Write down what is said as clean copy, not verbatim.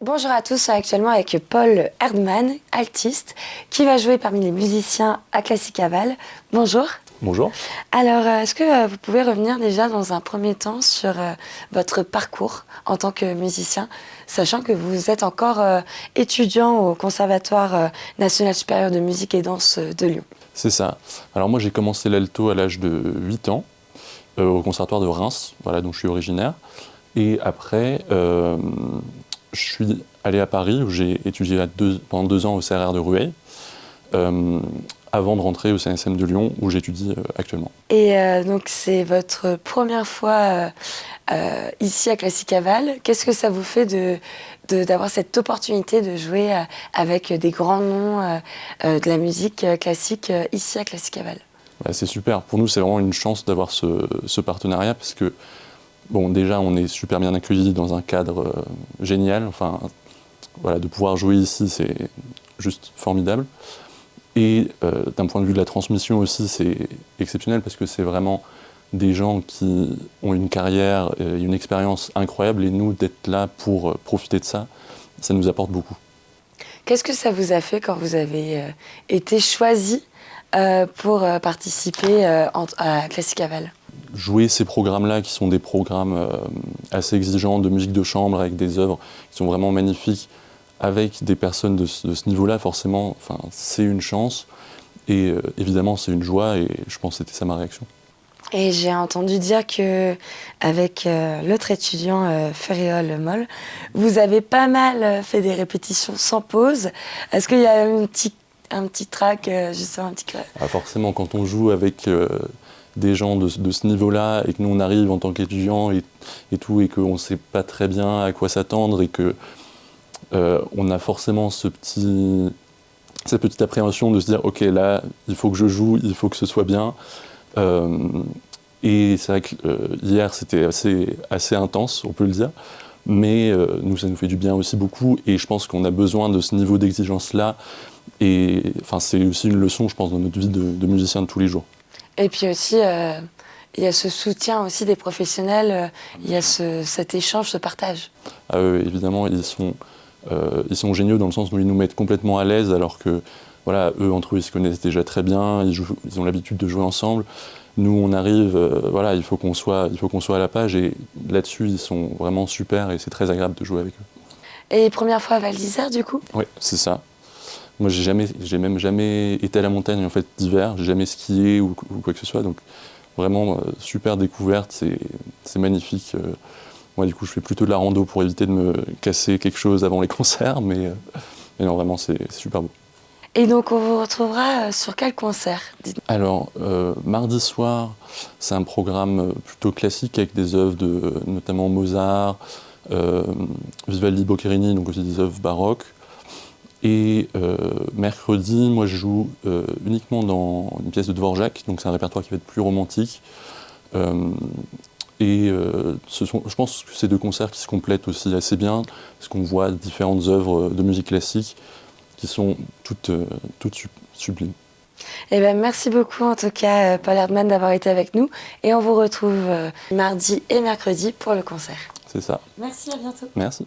Bonjour à tous, je suis actuellement avec Paul Erdmann, altiste, qui va jouer parmi les musiciens à Classicaval. Bonjour. Bonjour. Alors, est-ce que vous pouvez revenir déjà dans un premier temps sur votre parcours en tant que musicien, sachant que vous êtes encore étudiant au Conservatoire national supérieur de musique et danse de Lyon. C'est ça. Alors moi j'ai commencé l'alto à l'âge de 8 ans au Conservatoire de Reims, voilà, dont je suis originaire. Et après, je suis allé à Paris où j'ai étudié pendant 2 ans au CRR de Rueil, avant de rentrer au CNSM de Lyon où j'étudie actuellement. Et donc c'est votre première fois ici à Classicaval. Qu'est-ce que ça vous fait d'avoir cette opportunité de jouer avec des grands noms de la musique classique ici à Classicaval? Ouais, c'est super. Pour nous, c'est vraiment une chance d'avoir ce partenariat parce que, bon, déjà, on est super bien accueillis dans un cadre génial. Enfin, voilà, de pouvoir jouer ici, c'est juste formidable. Et d'un point de vue de la transmission aussi, c'est exceptionnel parce que c'est vraiment des gens qui ont une carrière et une expérience incroyable. Et nous, d'être là pour profiter de ça, ça nous apporte beaucoup. Qu'est-ce que ça vous a fait quand vous avez été choisi pour participer à Classicaval? Jouer ces programmes-là, qui sont des programmes assez exigeants de musique de chambre, avec des œuvres qui sont vraiment magnifiques, avec des personnes de ce niveau-là, forcément, enfin, c'est une chance. Et évidemment, c'est une joie, et je pense que c'était ça ma réaction. Et j'ai entendu dire que avec l'autre étudiant Ferréol Moll, vous avez pas mal fait des répétitions sans pause. Est-ce qu'il y a un petit track, justement un petit Ah, forcément, quand on joue avec des gens de ce niveau-là, et que nous on arrive en tant qu'étudiants et tout, et qu'on ne sait pas très bien à quoi s'attendre, et que on a forcément cette petite appréhension de se dire ok, là il faut que je joue, il faut que ce soit bien. Et c'est vrai que hier c'était assez intense, on peut le dire, mais nous ça nous fait du bien aussi beaucoup, et je pense qu'on a besoin de ce niveau d'exigence-là, et enfin, c'est aussi une leçon, je pense, dans notre vie de musicien de tous les jours. Et puis aussi, il y a ce soutien aussi des professionnels, il y a cet échange, ce partage. Évidemment, ils sont géniaux dans le sens où ils nous mettent complètement à l'aise, alors que voilà, eux entre eux ils se connaissent déjà très bien, ils ont l'habitude de jouer ensemble. Nous on arrive, voilà, il faut qu'on soit à la page, et là-dessus ils sont vraiment super, et c'est très agréable de jouer avec eux. Et première fois à Val d'Isère, du coup? Oui, c'est ça. Moi j'ai même jamais été à la montagne en fait d'hiver, j'ai jamais skié ou quoi que ce soit, donc vraiment super découverte, c'est magnifique. Moi du coup je fais plutôt de la rando pour éviter de me casser quelque chose avant les concerts, mais non, vraiment c'est super beau. Et donc on vous retrouvera sur quel concert? Alors, mardi soir, c'est un programme plutôt classique avec des œuvres de notamment Mozart, Vivaldi, Boccherini, donc aussi des œuvres baroques. Et mercredi, moi je joue uniquement dans une pièce de Dvorak, donc c'est un répertoire qui va être plus romantique. Je pense que c'est deux concerts qui se complètent aussi assez bien, parce qu'on voit différentes œuvres de musique classique qui sont toutes sublimes. Eh ben, merci beaucoup en tout cas, Paul Erdmann, d'avoir été avec nous. Et on vous retrouve mardi et mercredi pour le concert. C'est ça. Merci, à bientôt. Merci.